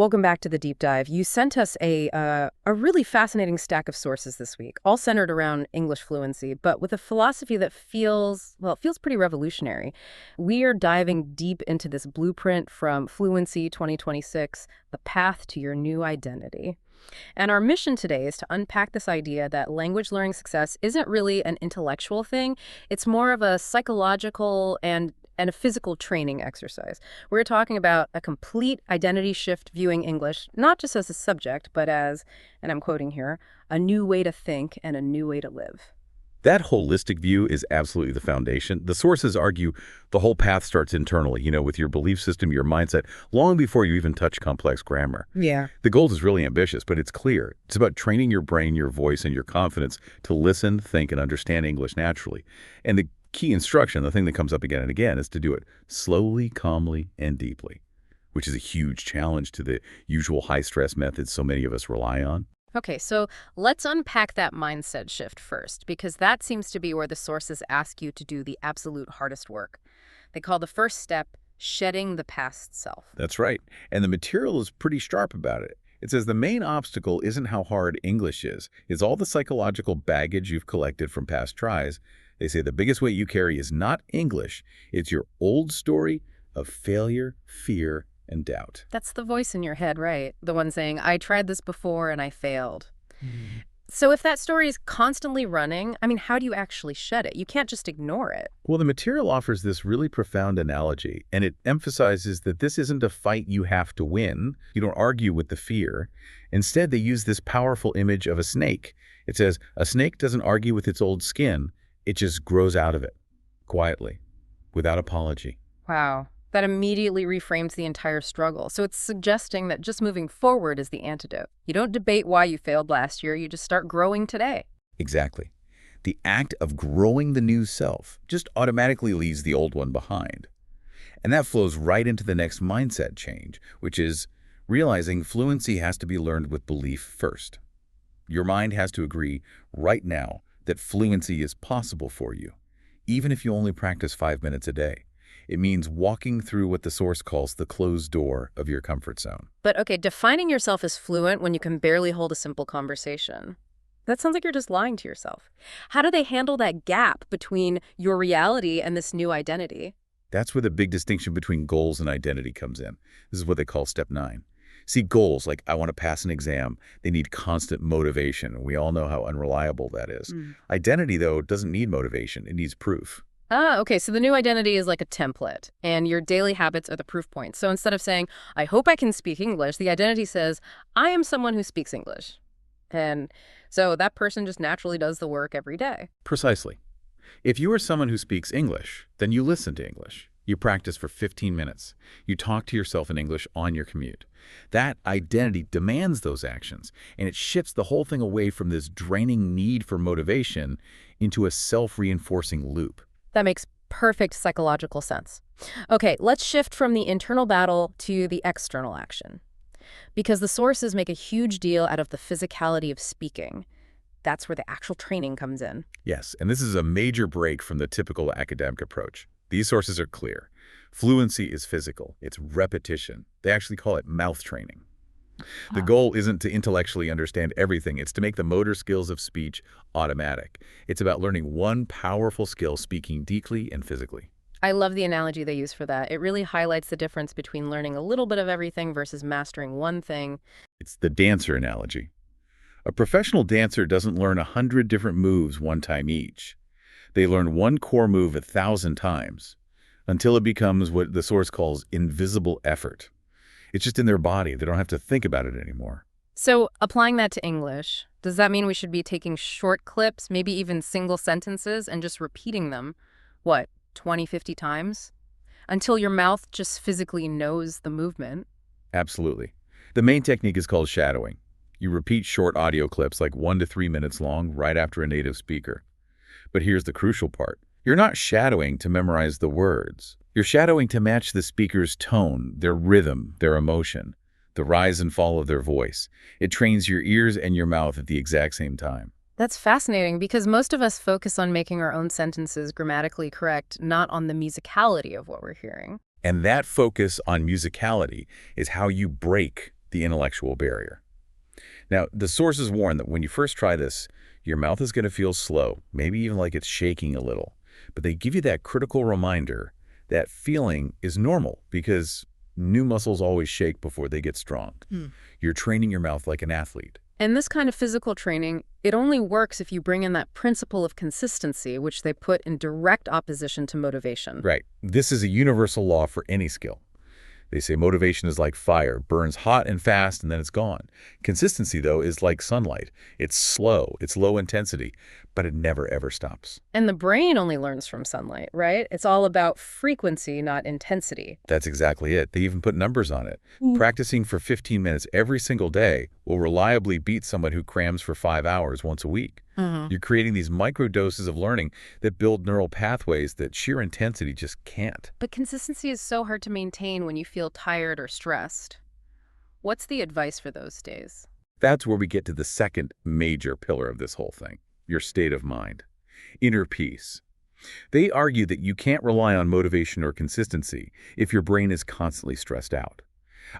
Welcome back to the deep dive. You sent us a really fascinating stack of sources this week, all centered around English fluency, but with a philosophy that feels pretty revolutionary. We are diving deep into this blueprint from Fluency 2026, the path to your new identity. And our mission today is to unpack this idea that language learning success isn't really an intellectual thing. It's more of a psychological and a physical training exercise. We're talking about a complete identity shift viewing English, not just as a subject, but as, and I'm quoting here, a new way to think and a new way to live. That holistic view is absolutely the foundation. The sources argue the whole path starts internally, with your belief system, your mindset, long before you even touch complex grammar. Yeah. The goal is really ambitious, but it's clear. It's about training your brain, your voice, and your confidence to listen, think, and understand English naturally. And the key instruction, the thing that comes up again and again, is to do it slowly, calmly, and deeply, which is a huge challenge to the usual high-stress methods so many of us rely on. Okay, so let's unpack that mindset shift first, because that seems to be where the sources ask you to do the absolute hardest work. They call the first step shedding the past self. That's right. And the material is pretty sharp about it. It says the main obstacle isn't how hard English is. It's all the psychological baggage you've collected from past tries. They say the biggest weight you carry is not English. It's your old story of failure, fear, and doubt. That's the voice in your head, right? The one saying, I tried this before and I failed. So if that story is constantly running, how do you actually shed it? You can't just ignore it. Well, the material offers this really profound analogy, and it emphasizes that this isn't a fight you have to win. You don't argue with the fear. Instead, they use this powerful image of a snake. It says, a snake doesn't argue with its old skin. It just grows out of it, quietly, without apology. Wow. That immediately reframes the entire struggle. So it's suggesting that just moving forward is the antidote. You don't debate why you failed last year, you just start growing today. Exactly. The act of growing the new self just automatically leaves the old one behind. And that flows right into the next mindset change, which is realizing fluency has to be learned with belief first. Your mind has to agree right now that fluency is possible for you, even if you only practice 5 minutes a day. It means walking through what the source calls the closed door of your comfort zone. But okay, defining yourself as fluent when you can barely hold a simple conversation. That sounds like you're just lying to yourself. How do they handle that gap between your reality and this new identity? That's where the big distinction between goals and identity comes in. This is what they call step 9. See, goals, like I want to pass an exam, they need constant motivation. We all know how unreliable that is. Identity, though, doesn't need motivation. It needs proof. Okay, so the new identity is like a template, and your daily habits are the proof points. So instead of saying, I hope I can speak English, the identity says, I am someone who speaks English. And so that person just naturally does the work every day. Precisely. If you are someone who speaks English, then you listen to English. You practice for 15 minutes. You talk to yourself in English on your commute. That identity demands those actions, and it shifts the whole thing away from this draining need for motivation into a self-reinforcing loop. That makes perfect psychological sense. Okay, let's shift from the internal battle to the external action. Because the sources make a huge deal out of the physicality of speaking. That's where the actual training comes in. Yes, and this is a major break from the typical academic approach. These sources are clear. Fluency is physical. It's repetition. They actually call it mouth training. The goal isn't to intellectually understand everything. It's to make the motor skills of speech automatic. It's about learning one powerful skill, speaking deeply and physically. I love the analogy they use for that. It really highlights the difference between learning a little bit of everything versus mastering one thing. It's the dancer analogy. A professional dancer doesn't learn 100 different moves one time each. They learn one core move 1,000 times until it becomes what the source calls invisible effort. It's just in their body. They don't have to think about it anymore. So applying that to English, does that mean we should be taking short clips, maybe even single sentences, and just repeating them, 20, 50 times? Until your mouth just physically knows the movement? Absolutely. The main technique is called shadowing. You repeat short audio clips like 1 to 3 minutes long right after a native speaker. But here's the crucial part. You're not shadowing to memorize the words. You're shadowing to match the speaker's tone, their rhythm, their emotion, the rise and fall of their voice. It trains your ears and your mouth at the exact same time. That's fascinating because most of us focus on making our own sentences grammatically correct, not on the musicality of what we're hearing. And that focus on musicality is how you break the intellectual barrier. Now, the sources warn that when you first try this, your mouth is going to feel slow, maybe even like it's shaking a little. But they give you that critical reminder that feeling is normal because new muscles always shake before they get strong. You're training your mouth like an athlete. And this kind of physical training, it only works if you bring in that principle of consistency, which they put in direct opposition to motivation. Right. This is a universal law for any skill. They say motivation is like fire, burns hot and fast, and then it's gone. Consistency, though, is like sunlight. It's slow, it's low intensity, but it never, ever stops. And the brain only learns from sunlight, right? It's all about frequency, not intensity. That's exactly it. They even put numbers on it. Practicing for 15 minutes every single day will reliably beat someone who crams for 5 hours once a week. You're creating these micro doses of learning that build neural pathways that sheer intensity just can't. But consistency is so hard to maintain when you feel tired or stressed. What's the advice for those days? That's where we get to the second major pillar of this whole thing, your state of mind, inner peace. They argue that you can't rely on motivation or consistency if your brain is constantly stressed out.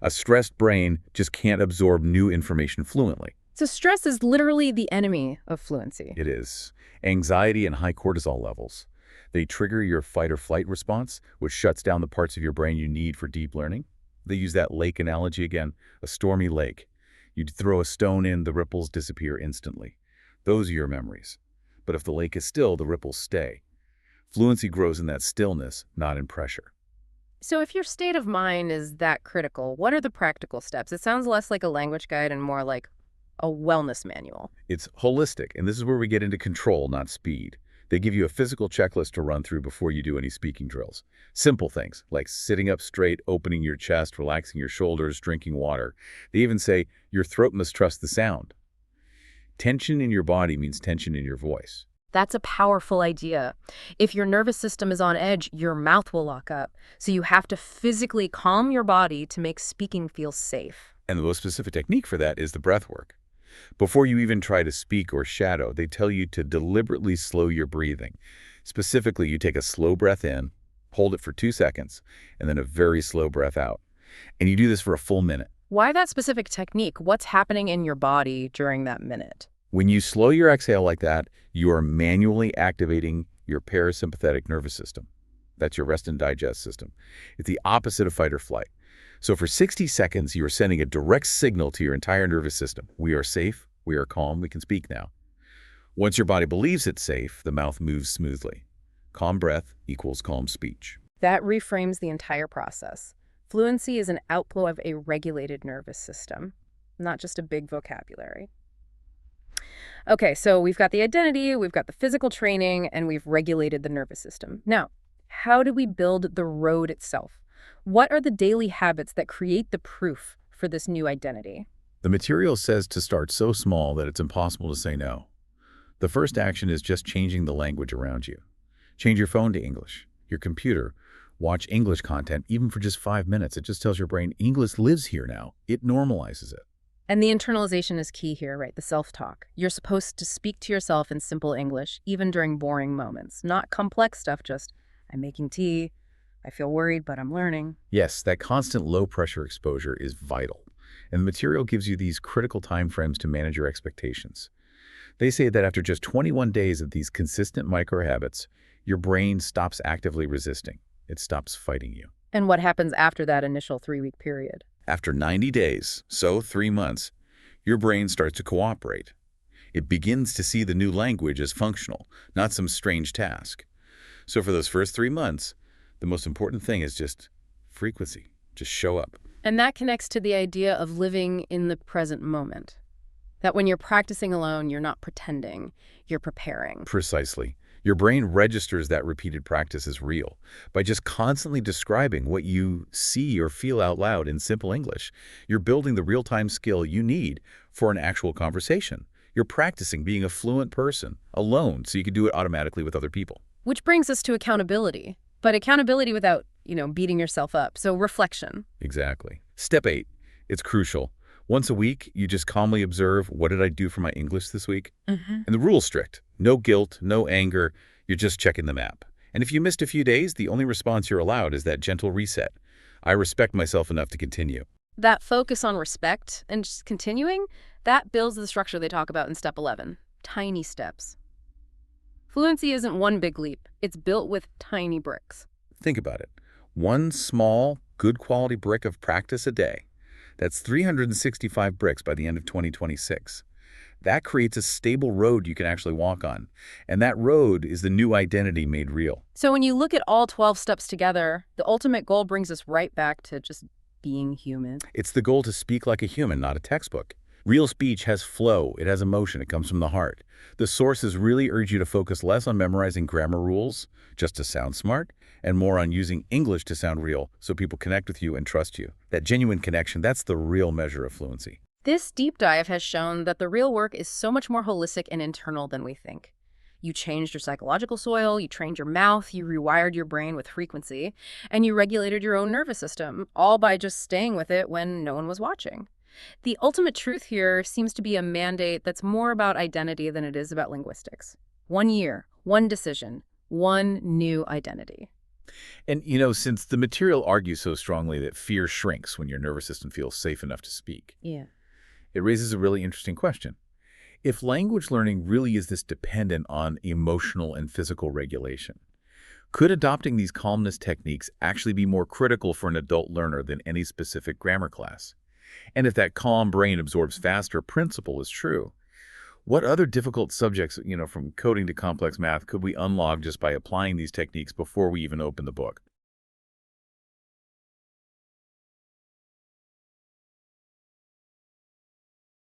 A stressed brain just can't absorb new information fluently. So stress is literally the enemy of fluency. It is. Anxiety and high cortisol levels. They trigger your fight or flight response, which shuts down the parts of your brain you need for deep learning. They use that lake analogy again, a stormy lake. You throw a stone in, the ripples disappear instantly. Those are your memories. But if the lake is still, the ripples stay. Fluency grows in that stillness, not in pressure. So if your state of mind is that critical, what are the practical steps? It sounds less like a language guide and more like a wellness manual. It's holistic, and this is where we get into control, not speed. They give you a physical checklist to run through before you do any speaking drills. Simple things like sitting up straight, opening your chest, relaxing your shoulders, drinking water. They even say your throat must trust the sound. Tension in your body means tension in your voice. That's a powerful idea. If your nervous system is on edge, your mouth will lock up. So you have to physically calm your body to make speaking feel safe. And the most specific technique for that is the breath work. Before you even try to speak or shadow, they tell you to deliberately slow your breathing. Specifically, you take a slow breath in, hold it for 2 seconds, and then a very slow breath out. And you do this for a full minute. Why that specific technique? What's happening in your body during that minute? When you slow your exhale like that, you are manually activating your parasympathetic nervous system. That's your rest and digest system. It's the opposite of fight or flight. So for 60 seconds, you are sending a direct signal to your entire nervous system. We are safe, we are calm, we can speak now. Once your body believes it's safe, the mouth moves smoothly. Calm breath equals calm speech. That reframes the entire process. Fluency is an outflow of a regulated nervous system, not just a big vocabulary. Okay, so we've got the identity, we've got the physical training, and we've regulated the nervous system. Now, how do we build the road itself? What are the daily habits that create the proof for this new identity? The material says to start so small that it's impossible to say no. The first action is just changing the language around you. Change your phone to English, your computer. Watch English content even for just 5 minutes. It just tells your brain English lives here now. It normalizes it. And the internalization is key here, right? The self-talk. You're supposed to speak to yourself in simple English, even during boring moments. Not complex stuff, just, I'm making tea, I feel worried, but I'm learning. Yes, that constant low-pressure exposure is vital. And the material gives you these critical time frames to manage your expectations. They say that after just 21 days of these consistent micro-habits, your brain stops actively resisting. It stops fighting you. And what happens after that initial 3-week period? After 90 days, so 3 months, your brain starts to cooperate. It begins to see the new language as functional, not some strange task. So for those first 3 months, the most important thing is just frequency. Just show up. And that connects to the idea of living in the present moment. That when you're practicing alone, you're not pretending, you're preparing. Precisely. Your brain registers that repeated practice as real by just constantly describing what you see or feel out loud in simple English. You're building the real-time skill you need for an actual conversation. You're practicing being a fluent person alone so you can do it automatically with other people. Which brings us to accountability. But accountability without, beating yourself up. So reflection. Exactly. Step 8. It's crucial. Once a week, you just calmly observe, what did I do for my English this week? And the rule's strict. No guilt, no anger. You're just checking the map. And if you missed a few days, the only response you're allowed is that gentle reset. I respect myself enough to continue. That focus on respect and just continuing, that builds the structure they talk about in step 11. Tiny steps. Fluency isn't one big leap. It's built with tiny bricks. Think about it. One small, good quality brick of practice a day. That's 365 bricks by the end of 2026. That creates a stable road you can actually walk on. And that road is the new identity made real. So when you look at all 12 steps together, the ultimate goal brings us right back to just being human. It's the goal to speak like a human, not a textbook. Real speech has flow, it has emotion, it comes from the heart. The sources really urge you to focus less on memorizing grammar rules, just to sound smart, and more on using English to sound real so people connect with you and trust you. That genuine connection, that's the real measure of fluency. This deep dive has shown that the real work is so much more holistic and internal than we think. You changed your psychological soil, you trained your mouth, you rewired your brain with frequency, and you regulated your own nervous system, all by just staying with it when no one was watching. The ultimate truth here seems to be a mandate that's more about identity than it is about linguistics. 1 year, one decision, one new identity. And, since the material argues so strongly that fear shrinks when your nervous system feels safe enough to speak, Yeah. it raises a really interesting question. If language learning really is this dependent on emotional and physical regulation, could adopting these calmness techniques actually be more critical for an adult learner than any specific grammar class? And if that calm brain absorbs faster principle is true, what other difficult subjects, from coding to complex math, could we unlock just by applying these techniques before we even open the book?